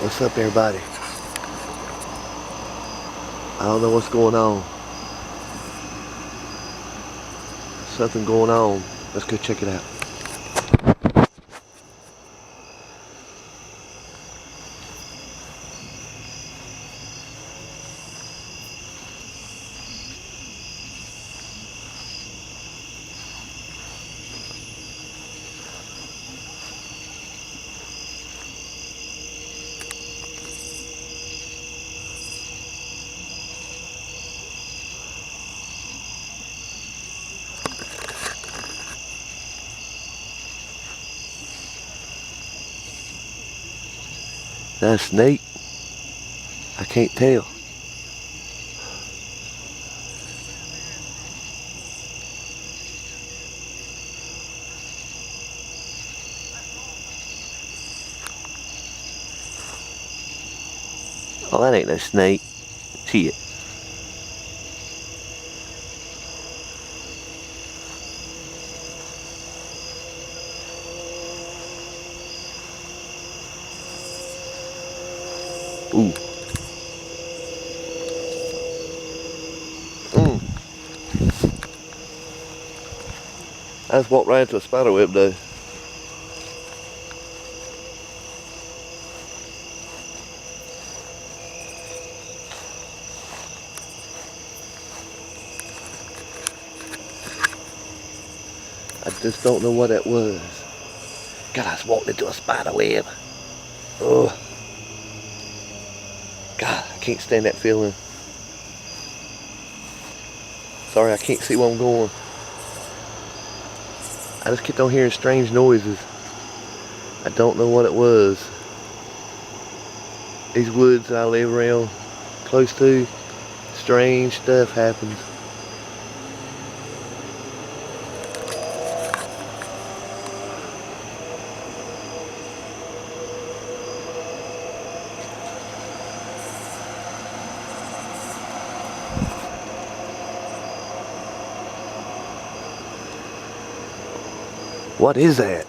What's up, everybody? I don't know what's going on. Something going on. Let's go check it out. That a snake? I can't tell. Oh, that ain't no snake. Shit. Ooh. I just walked right into a spider web though. I just don't know what that was. God, I just walked into a spider web. Oh. God, I can't stand that feeling. Sorry, I can't see where I'm going. I just kept on hearing strange noises. I don't know what it was. These woods that I live around close to, strange stuff happens. What is that?